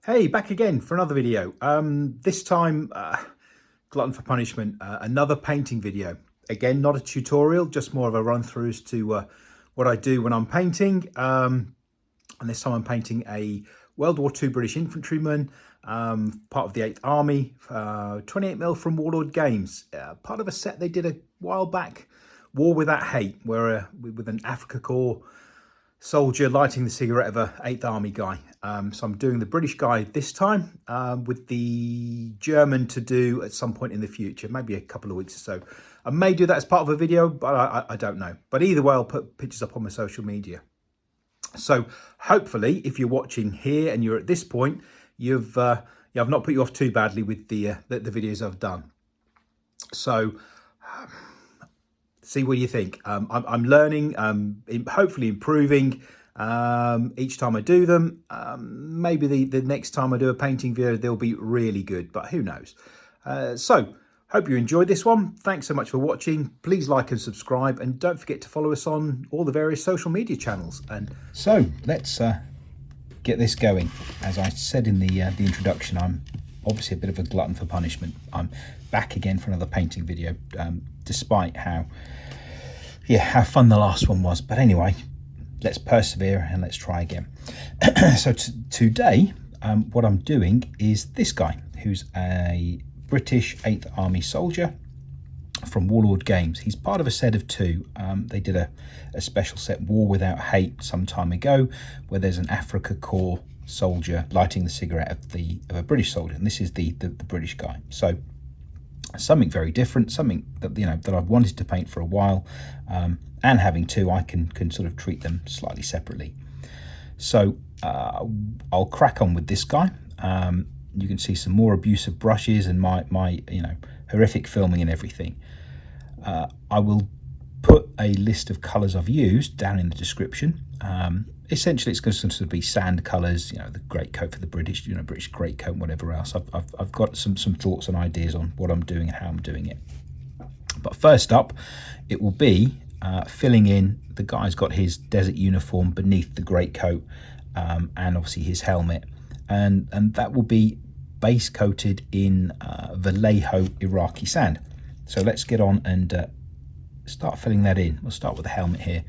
Hey, back again for another video. This time, glutton for punishment, another painting video. Again, not a tutorial, just more of a run through as to what I do when I'm painting. And this time I'm painting a World War II British infantryman, part of the 8th Army, 28mm from Warlord Games, part of a set they did a while back, War Without Hate, where with an Africa Corps soldier lighting the cigarette of a 8th Army guy. So I'm doing the British guy this time, with the German to do at some point in the future, maybe a couple of weeks or so. I may do that as part of a video, but I don't know. But either way, I'll put pictures up on my social media. So hopefully, if you're watching here and you're at this point, I've not put you off too badly with the videos I've done. So see what you think. I'm learning, hopefully improving each time I do them. Maybe the next time I do a painting video, they'll be really good, but who knows. So hope you enjoyed this one. Thanks so much for watching. Please like and subscribe, and don't forget to follow us on all the various social media channels. And so let's get this going. As I said in the introduction, I'm obviously a bit of a glutton for punishment. I'm back again for another painting video, despite how fun the last one was. But anyway, let's persevere and let's try again. So today, what I'm doing is this guy, who's a British 8th Army soldier from Warlord Games. He's part of a set of two. They did a special set, War Without Hate, some time ago, where there's an Africa Corps soldier lighting the cigarette of a British soldier, and this is the British guy. So something very different, something that that I've wanted to paint for a while, and having two, I can sort of treat them slightly separately. So I'll crack on with this guy. You can see some more abusive brushes and my horrific filming and everything. I will put a list of colours I've used down in the description. Essentially, it's going to sort of be sand colours, the great coat for the British, British great coat, whatever else. I've got some thoughts and ideas on what I'm doing and how I'm doing it. But first up, it will be filling in. The guy's got his desert uniform beneath the great coat, and obviously his helmet, and that will be base coated in Vallejo Iraqi sand. So let's get on and start filling that in. We'll start with the helmet here.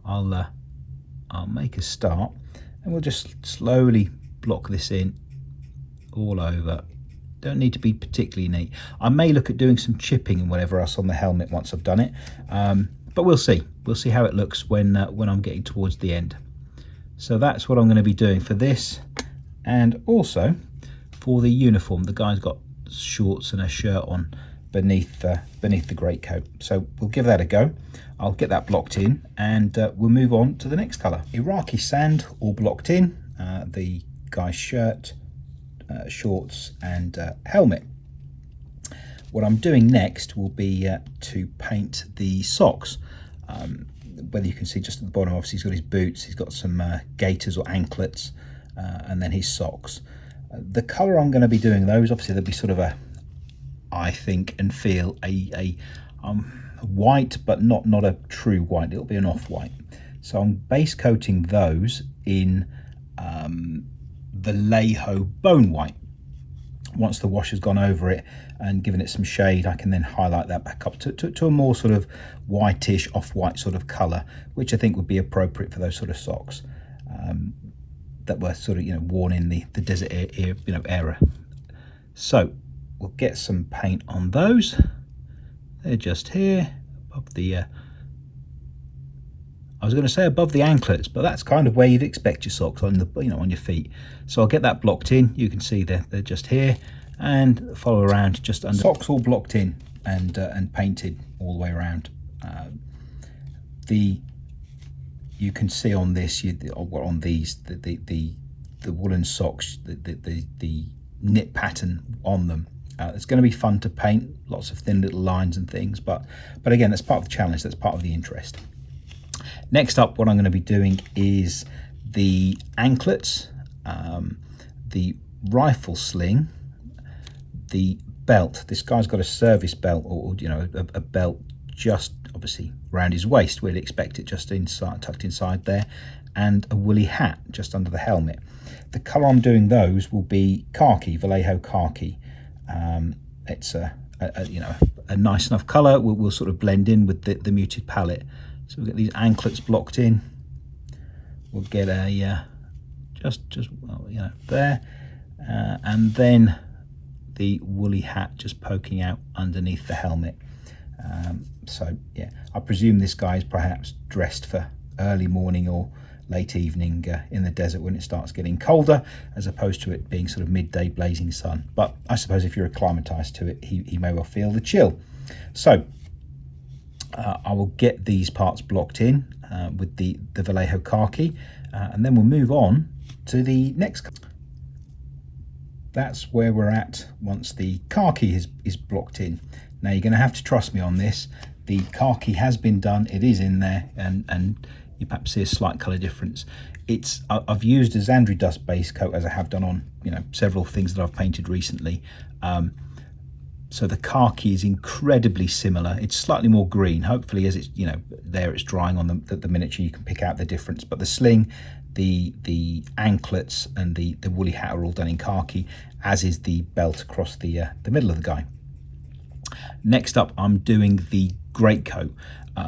I'll make a start, and we'll just slowly block this in all over. Don't need to be particularly neat. I may look at doing some chipping and whatever else on the helmet once I've done it, but we'll see. We'll see how it looks when I'm getting towards the end. So that's what I'm going to be doing for this, and also for the uniform. The guy's got shorts and a shirt on beneath the great coat. So we'll give that a go. I'll get that blocked in, and we'll move on to the next colour. Iraqi sand, all blocked in. The guy's shirt, shorts and helmet. What I'm doing next will be to paint the socks. Whether you can see just at the bottom, obviously he's got his boots, he's got some gaiters or anklets, and then his socks. The colour I'm going to be doing those, obviously there'll be sort of I think and feel a white, but not a true white. It'll be an off-white. So I'm base coating those in Vallejo bone white. Once the wash has gone over it and given it some shade, I can then highlight that back up to a more sort of whitish, off-white sort of colour, which I think would be appropriate for those sort of socks that were sort of worn in the desert era. So we'll get some paint on those. They're just here above the I was going to say above the anklets, but that's kind of where you'd expect your socks, on the on your feet. So I'll get that blocked in. You can see they're just here, and follow around just under. Socks all blocked in and painted all the way around. You can see on this, on these, the woolen socks, the knit pattern on them. It's going to be fun to paint, lots of thin little lines and things, but again, that's part of the challenge, that's part of the interest. Next up, what I'm going to be doing is the anklets, the rifle sling, the belt. This guy's got a service belt, or a belt just obviously around his waist. We'd expect it just inside, tucked inside there, and a woolly hat just under the helmet. The colour I'm doing those will be khaki, Vallejo Khaki. It's you know, a nice enough colour. Will sort of blend in with the muted palette. So we'll get these anklets blocked in. We'll get a just well, you know, there, and then the woolly hat just poking out underneath the helmet. So yeah, I presume this guy is perhaps dressed for early morning or late evening in the desert when it starts getting colder, as opposed to it being sort of midday blazing sun. But I suppose if you're acclimatized to it, he may well feel the chill. So I will get these parts blocked in with the Vallejo Khaki, and then we'll move on to the next. That's where we're at once the khaki is blocked in. Now you're going to have to trust me on this. The khaki has been done, it is in there, and you perhaps see a slight colour difference. I've used a zandri dust base coat, as I have done on, you know, several things that I've painted recently. So the khaki is incredibly similar. It's slightly more green. Hopefully, as it's, you know, there it's drying on the miniature, you can pick out the difference. But the sling, the anklets, and the woolly hat are all done in khaki, as is the belt across the middle of the guy. Next up, I'm doing the greatcoat.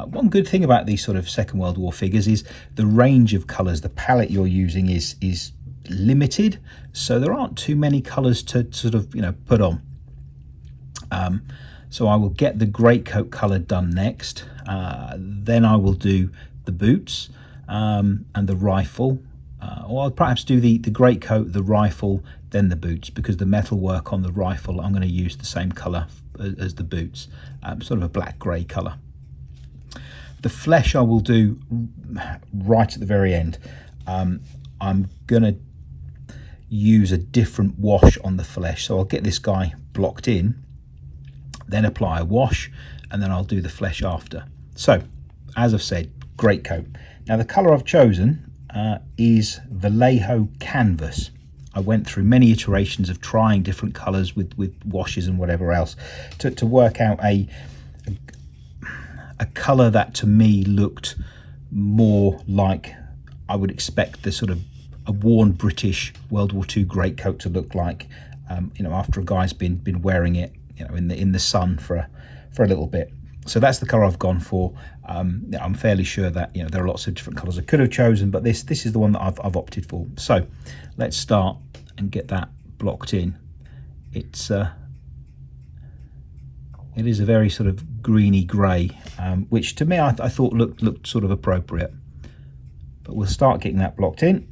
One good thing about these sort of Second World War figures is the range of colours. The palette you're using is limited, so there aren't too many colours to sort of, you know, put on. So I will get the greatcoat colour done next. Then I will do the boots and the rifle. Or I'll perhaps do the greatcoat, the rifle, then the boots, because the metalwork on the rifle I'm going to use the same colour as the boots, sort of a black grey colour. The flesh I will do right at the very end. I'm going to use a different wash on the flesh, so I'll get this guy blocked in, then apply a wash, and then I'll do the flesh after. So, as I've said, greatcoat. Now the colour I've chosen is Vallejo canvas. I went through many iterations of trying different colours with washes and whatever else to work out a colour that to me looked more like I would expect the sort of a worn British World War II greatcoat to look like, you know, after a guy's been wearing it, you know, in the sun for a little bit. So that's the colour I've gone for. I'm fairly sure that, you know, there are lots of different colours I could have chosen, but this is the one that I've opted for. So let's start and get that blocked in. It is a very sort of greeny grey, which to me I thought looked sort of appropriate. But we'll start getting that blocked in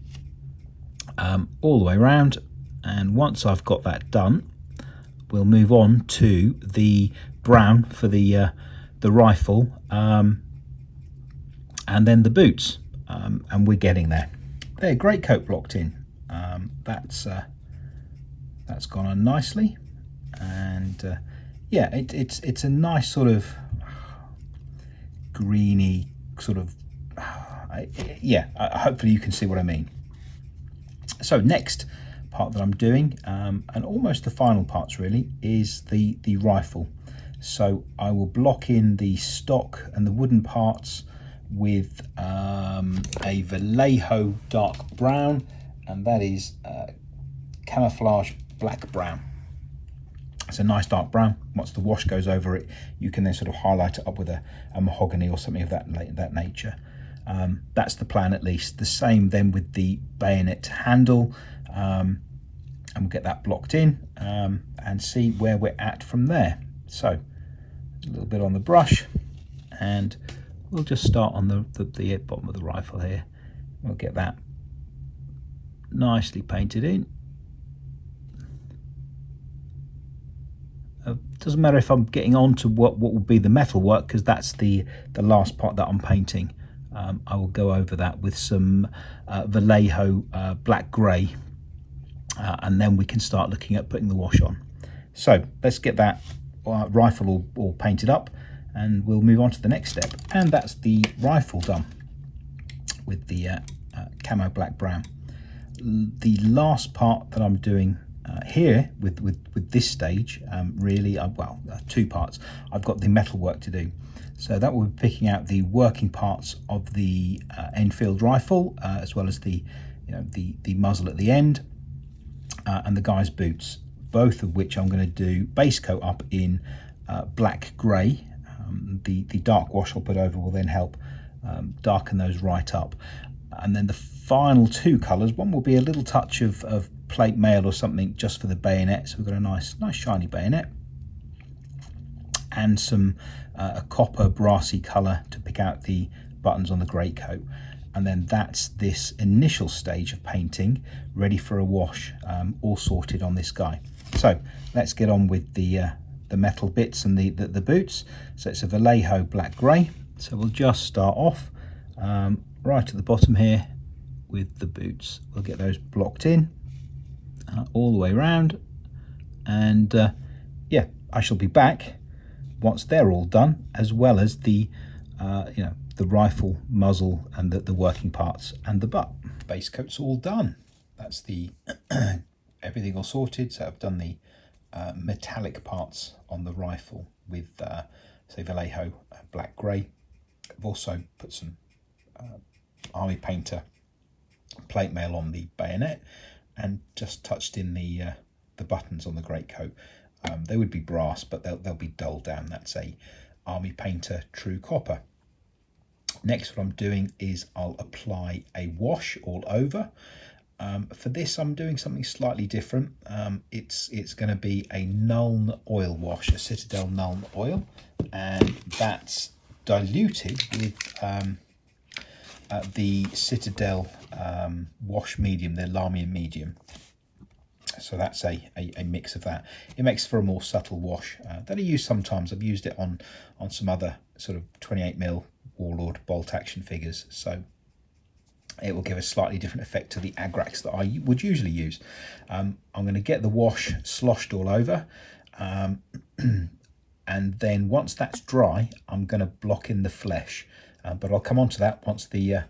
all the way around, and once I've got that done, we'll move on to the brown for the rifle, and then the boots, and we're getting there. There, greatcoat blocked in. That's gone on nicely, and yeah, it's a nice sort of greeny sort of yeah. Hopefully you can see what I mean. So next part that I'm doing, and almost the final parts really, is the rifle. So I will block in the stock and the wooden parts with a Vallejo dark brown, and that is camouflage black brown. It's a nice dark brown. Once the wash goes over it, you can then sort of highlight it up with a mahogany or something of that nature. That's the plan, at least. The same then with the bayonet handle, and we'll get that blocked in and see where we're at from there. So a little bit on the brush, and we'll just start on the bottom of the rifle here. We'll get that nicely painted in. Doesn't matter if I'm getting on to what will be the metal work, because that's the last part that I'm painting. I will go over that with some Vallejo black grey, and then we can start looking at putting the wash on. So let's get that rifle all painted up, and we'll move on to the next step, and that's the rifle done with the camo black brown. The last part that I'm doing here with this stage, really, well, two parts. I've got the metal work to do. So that will be picking out the working parts of the Enfield rifle, as well as the, the muzzle at the end, and the guy's boots, both of which I'm going to do base coat up in black grey. The dark wash I'll put over will then help darken those right up. And then the final two colours, one will be a little touch of plate mail or something just for the bayonet. So we've got a nice shiny bayonet, and some a copper brassy colour to pick out the buttons on the grey coat. And then that's this initial stage of painting ready for a wash, all sorted on this guy. So let's get on with the metal bits and the boots. So it's a Vallejo black grey. So we'll just start off right at the bottom here with the boots. We'll get those blocked in all the way around, and yeah, I shall be back once they're all done, as well as the the rifle muzzle and the working parts and the butt. Base coat's all done. That's the everything all sorted. So I've done the metallic parts on the rifle with say Vallejo black grey. I've also put some army painter plate mail on the bayonet, and just touched in the buttons on the greatcoat. They would be brass, but they'll be dulled down. That's a army painter true copper. Next, what I'm doing is I'll apply a wash all over. For this, I'm doing something slightly different. It's going to be a nuln oil wash, a Citadel nuln oil, and that's diluted with the Citadel wash medium, the Lamian medium. So that's a mix of that. It makes for a more subtle wash that I use sometimes. I've used it on some other sort of 28mm Warlord bolt action figures, so it will give a slightly different effect to the agrax that I would usually use. I'm going to get the wash sloshed all over, and then once that's dry, I'm going to block in the flesh. But I'll come on to that once the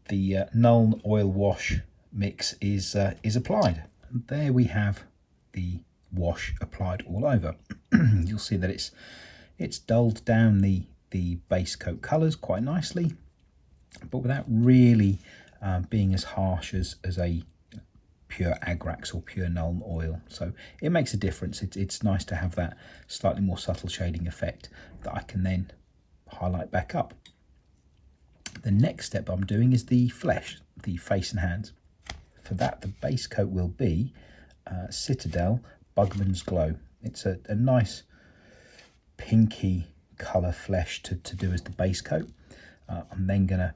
nuln oil wash mix is applied. And there we have the wash applied all over. You'll see that it's dulled down the base coat colours quite nicely, but without really being as harsh as a pure agrax or pure nuln oil. So it makes a difference. It's nice to have that slightly more subtle shading effect that I can then highlight back up. The next step I'm doing is the flesh, the face and hands. For that, the base coat will be Citadel Bugmans Glow. It's a nice pinky colour flesh to do as the base coat. I'm then going to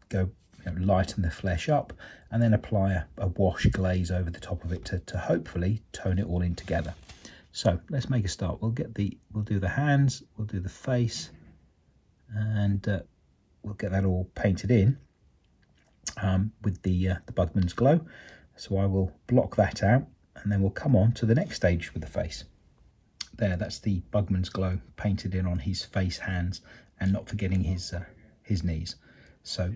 go lighten the flesh up and then apply a wash glaze over the top of it to hopefully tone it all in together. So let's make a start. We'll do the hands, we'll do the face, and we'll get that all painted in with the Bugmans Glow. So I will block that out, and then we'll come on to the next stage with the face. There, that's the Bugmans Glow painted in on his face, hands, and not forgetting his knees. So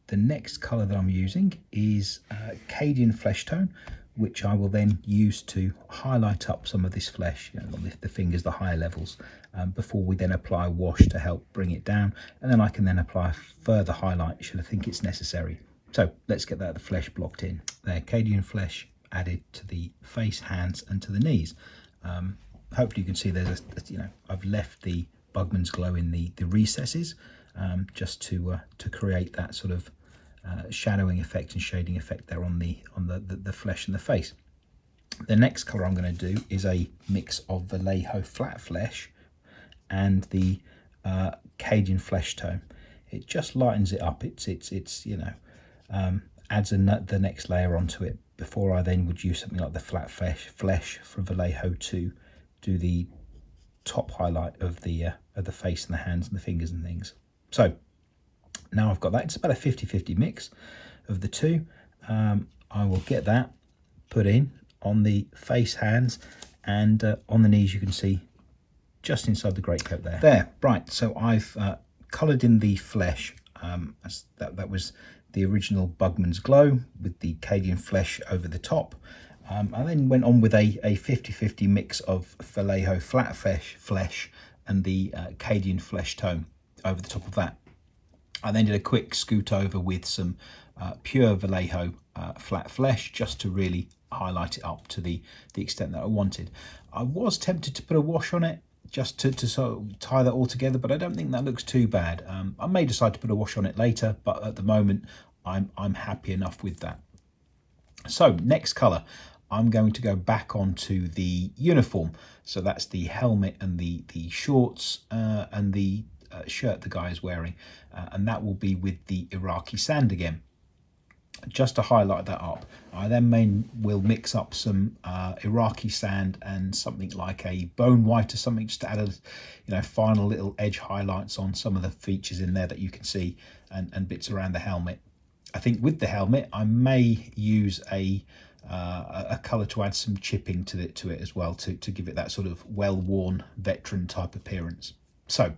the next colour that I'm using is Cadian flesh tone, which I will then use to highlight up some of this flesh, on the fingers, the higher levels, before we then apply a wash to help bring it down, and then I can then apply further highlight should I think it's necessary. So let's get the flesh blocked in. There, Cadian flesh added to the face, hands, and to the knees. Hopefully you can see there's I've left the Bugmans Glow in the recesses, just to create that sort of shadowing effect and shading effect there on the flesh and the face. The next colour I'm going to do is a mix of Vallejo flat flesh and the Cadian flesh tone. It just lightens it up. It's adds the next layer onto it before I then would use something like the flat flesh from Vallejo to do the top highlight of the face and the hands and the fingers and things. So now I've got that. It's about a 50-50 mix of the two. I will get that put in on the face, hands, and on the knees. You can see just inside the greatcoat there. There, right. So I've coloured in the flesh. That was the original Bugmans Glow with the Cadian flesh over the top. I then went on with a 50-50 mix of Vallejo flat flesh and the Cadian flesh tone. over the top of that. I then did a quick scoot over with some pure Vallejo flat flesh, just to really highlight it up to the extent that I wanted. I was tempted to put a wash on it, just to sort of tie that all together, but I don't think that looks too bad. I may decide to put a wash on it later, but at the moment I'm happy enough with that. So next colour, I'm going to go back onto the uniform. So that's the helmet and the shorts and the shirt the guy is wearing, and that will be with the Iraqi sand again, just to highlight that up. I then will mix up some Iraqi sand and something like a bone white or something, just to add a final little edge highlights on some of the features in there that you can see, and bits around the helmet. I think with the helmet I may use a colour to add some chipping to it as well, to give it that sort of well-worn veteran type appearance. So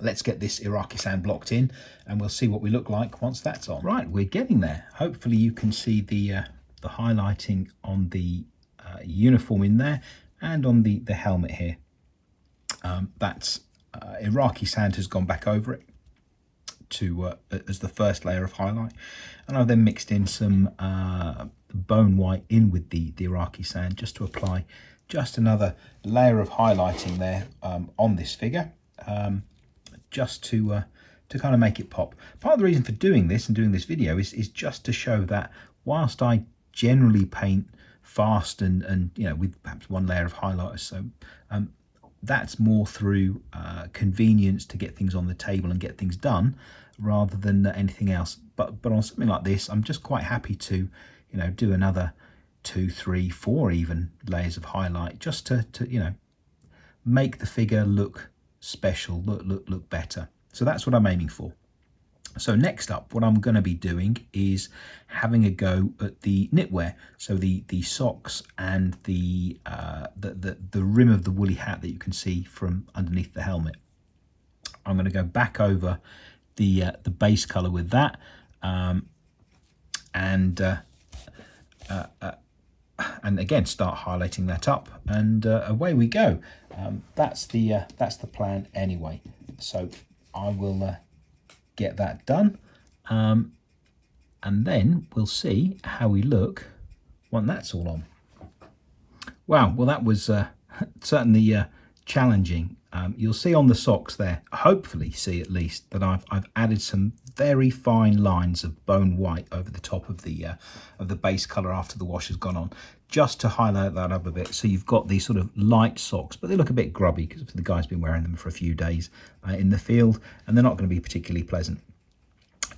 let's get this Iraqi sand blocked in, and we'll see what we look like once that's on. Right, we're getting there. Hopefully you can see the highlighting on the uniform in there, and on the helmet here. That's Iraqi sand has gone back over it to as the first layer of highlight, and I've then mixed in some bone white in with the Iraqi sand, just to apply just another layer of highlighting there on this figure. Just to kind of make it pop. Part of the reason for doing this and doing this video is just to show that whilst I generally paint fast and with perhaps one layer of highlighters, so that's more through convenience to get things on the table and get things done, rather than anything else. But on something like this, I'm just quite happy to do another 2, 3, 4 even layers of highlight, just to make the figure look special, look better. So that's what I'm aiming for. So next up, what I'm going to be doing is having a go at the knitwear. So the socks and the rim of the woolly hat that you can see from underneath the helmet. I'm going to go back over the base colour with that, and again start highlighting that up, and away we go. That's the plan anyway. So I will get that done, and then we'll see how we look when that's all on. Wow, well that was certainly challenging. You'll see on the socks there, hopefully see at least, that I've added some very fine lines of bone white over the top of the base colour after the wash has gone on, just to highlight that up a bit. So you've got these sort of light socks, but they look a bit grubby because the guy's been wearing them for a few days in the field, and they're not going to be particularly pleasant.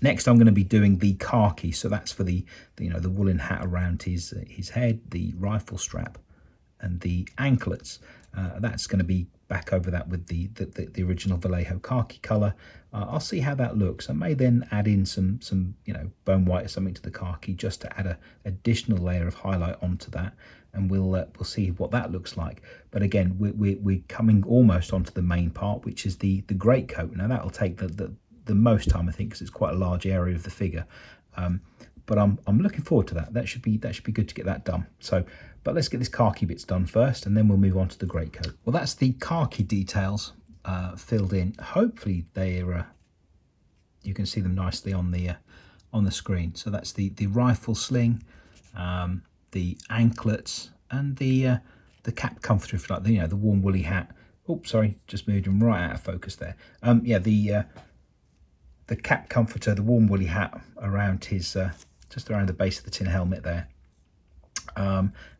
Next, I'm going to be doing the khaki. So that's for the woolen hat around his head, the rifle strap, and the anklets. That's going to be back over that with the original Vallejo Khaki colour. I'll see how that looks. I may then add in some bone white or something to the khaki, just to add a additional layer of highlight onto that, and we'll see what that looks like. But again, we're coming almost onto the main part, which is the greatcoat. Now that'll take the most time, I think, because it's quite a large area of the figure. But I'm looking forward to that. That should be good to get that done. But let's get this khaki bits done first, and then we'll move on to the greatcoat. Well, that's the khaki details filled in. Hopefully they're you can see them nicely on the screen. So that's the rifle sling, the anklets, and the cap comforter, if you like, the warm woolly hat. Oops, sorry, just moved him right out of focus there. Yeah, the cap comforter, the warm woolly hat around his just around the base of the tin helmet there,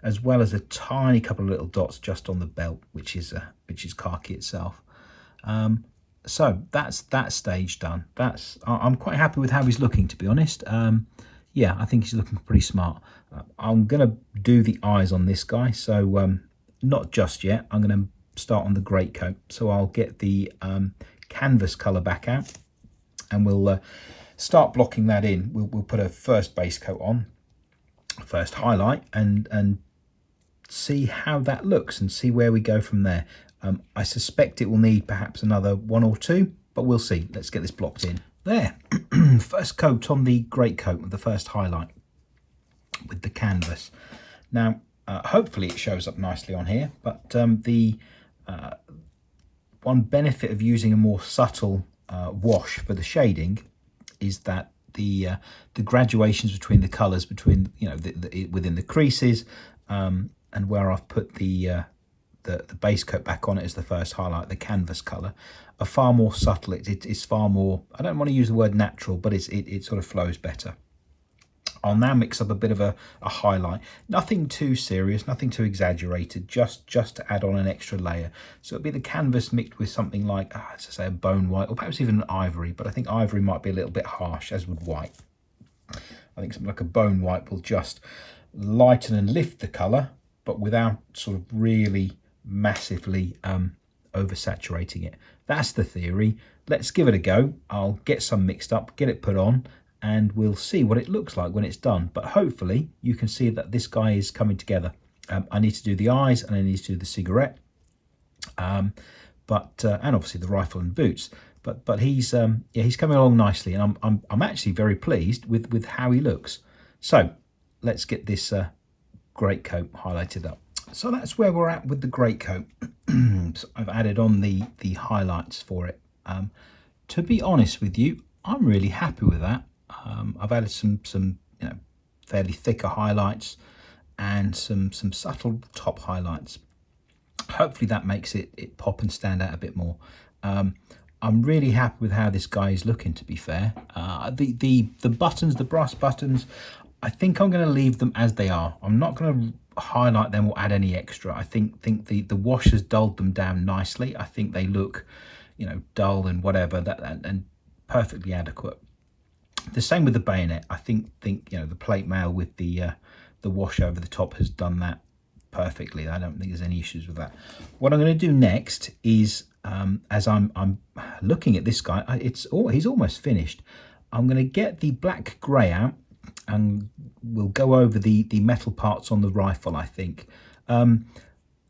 as well as a tiny couple of little dots just on the belt, which is khaki itself. So that's that stage done. I'm quite happy with how he's looking, to be honest. Yeah, I think he's looking pretty smart. I'm going to do the eyes on this guy, so not just yet. I'm going to start on the greatcoat. So I'll get the canvas colour back out, and we'll start blocking that in. We'll put a first base coat on, first highlight, and see how that looks, and see where we go from there. I suspect it will need perhaps another 1 or 2, but we'll see. Let's get this blocked in. There, first coat on the greatcoat with the first highlight with the canvas. Now, hopefully it shows up nicely on here, but the one benefit of using a more subtle wash for the shading is that the graduations between the colours, between within the creases, and where I've put the base coat back on it as the first highlight, the canvas colour, are far more subtle. It's far more, I don't want to use the word natural, but it sort of flows better. I'll now mix up a bit of a highlight, nothing too serious, nothing too exaggerated, just to add on an extra layer. So it'll be the canvas mixed with something like, as I say, a bone white, or perhaps even an ivory, but I think ivory might be a little bit harsh, as would white. I think something like a bone white will just lighten and lift the colour, but without sort of really massively oversaturating it. That's the theory. Let's give it a go. I'll get some mixed up, get it put on, and we'll see what it looks like when it's done. But hopefully you can see that this guy is coming together. I need to do the eyes and I need to do the cigarette, and obviously the rifle and boots. But he's coming along nicely, and I'm actually very pleased with how he looks. So let's get this greatcoat highlighted up. So that's where we're at with the greatcoat. So I've added on the highlights for it. To be honest with you, I'm really happy with that. I've added some fairly thicker highlights and some subtle top highlights. Hopefully that makes it pop and stand out a bit more. I'm really happy with how this guy is looking, to be fair. The buttons, the brass buttons, I think I'm going to leave them as they are. I'm not going to highlight them or add any extra. I think the wash has dulled them down nicely. I think they look, dull and whatever, and perfectly adequate. The same with the bayonet. I think the plate mail with the wash over the top has done that perfectly. I don't think there's any issues with that. What I'm going to do next is, as I'm looking at this guy, he's almost finished. I'm going to get the black grey out, and we'll go over the metal parts on the rifle, I think.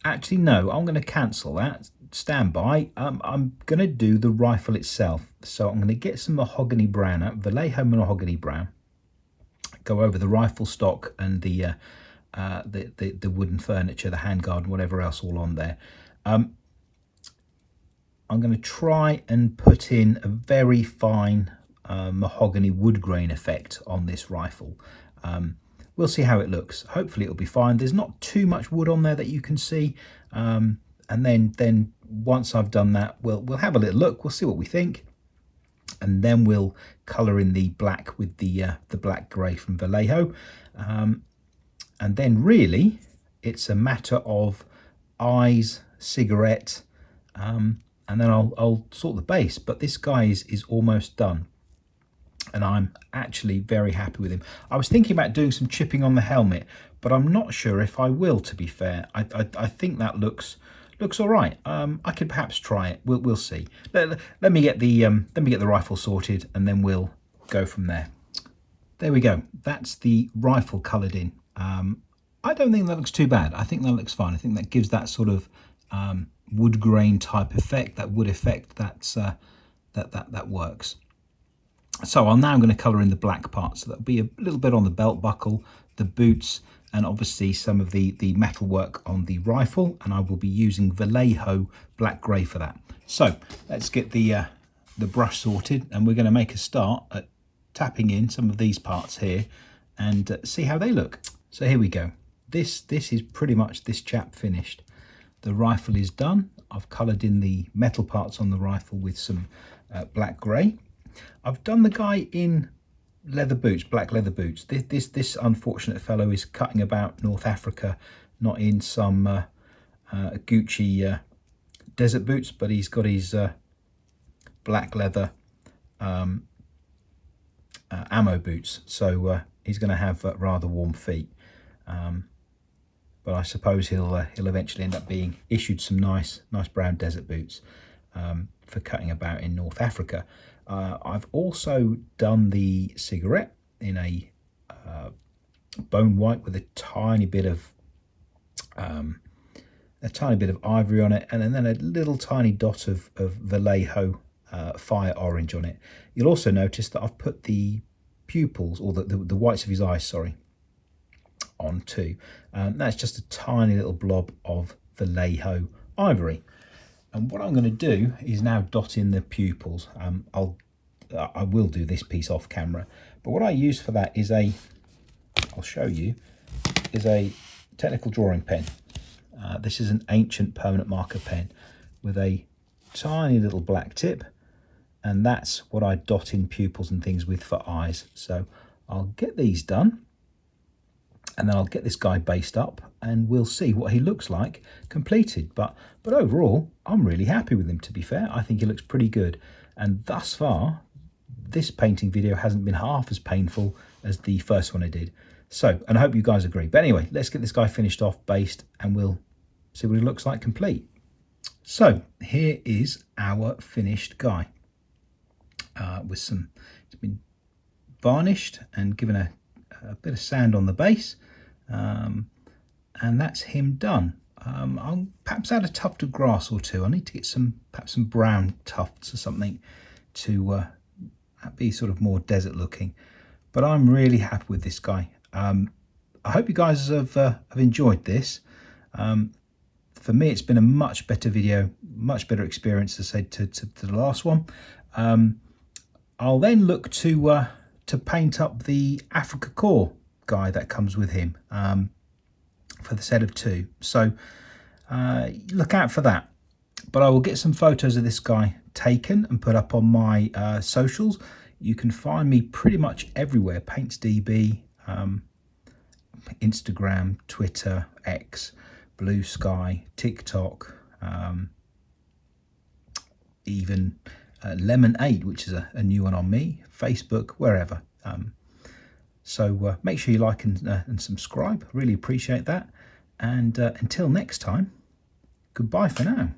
Actually, no, I'm going to cancel that. Stand by. I'm going to do the rifle itself. So I'm going to get some mahogany brown out, Vallejo mahogany brown. Go over the rifle stock and the wooden furniture, the handguard, and whatever else all on there. I'm going to try and put in a very fine mahogany wood grain effect on this rifle. We'll see how it looks. Hopefully it'll be fine. There's not too much wood on there that you can see. And then once I've done that, we'll have a little look. We'll see what we think, and then we'll colour in the black with the black grey from Vallejo. And then really, it's a matter of eyes, cigarette, and then I'll sort the base. But this guy is almost done, and I'm actually very happy with him. I was thinking about doing some chipping on the helmet, but I'm not sure if I will, to be fair. I think that looks all right. I could perhaps try it. We'll see. Let me get the rifle sorted, and then we'll go from there. There we go. That's the rifle coloured in. I don't think that looks too bad. I think that looks fine. I think that gives that sort of wood grain type effect, that wood effect. That works. So I'm now going to colour in the black parts. So that'll be a little bit on the belt buckle, the boots, and obviously some of the metal work on the rifle, and I will be using Vallejo black grey for that. So let's get the brush sorted, and we're going to make a start at tapping in some of these parts here and see how they look. So here we go. This is pretty much this chap finished. The rifle is done. I've coloured in the metal parts on the rifle with some black grey. I've done the guy in leather boots, black leather boots. This unfortunate fellow is cutting about North Africa, not in some Gucci desert boots, but he's got his black leather ammo boots, so he's going to have rather warm feet. But I suppose he'll eventually end up being issued some nice brown desert boots for cutting about in North Africa. I've also done the cigarette in a bone white with a tiny bit of ivory on it, and then a little tiny dot of Vallejo fire orange on it. You'll also notice that I've put the pupils, or the whites of his eyes, sorry, on too. That's just a tiny little blob of Vallejo Ivory. And what I'm going to do is now dot in the pupils. I will do this piece off camera, but what I use for that is I'll show you, is a technical drawing pen. This is an ancient permanent marker pen with a tiny little black tip, and that's what I dot in pupils and things with for eyes. So I'll get these done, and then I'll get this guy based up, and we'll see what he looks like completed. But overall, I'm really happy with him, to be fair. I think he looks pretty good, and thus far this painting video hasn't been half as painful as the first one I did. So, and I hope you guys agree. But anyway, let's get this guy finished off, based, and we'll see what he looks like complete. So here is our finished guy. It's been varnished and given a bit of sand on the base, and that's him done. I'll perhaps add a tuft of grass or two. I need to get perhaps some brown tufts or something to be sort of more desert looking. But I'm really happy with this guy. I hope you guys have enjoyed this. For me, it's been a much better video, much better experience, as I said, to the last one. I'll then look to paint up the Africa Core guy that comes with him for the set of 2. So look out for that. But I will get some photos of this guy taken and put up on my socials. You can find me pretty much everywhere: PaintsDB, Instagram, Twitter, X, Blue Sky, TikTok, even Lemon8, which is a new one on me, Facebook, wherever. So make sure you like and subscribe. Really appreciate that. And until next time, goodbye for now.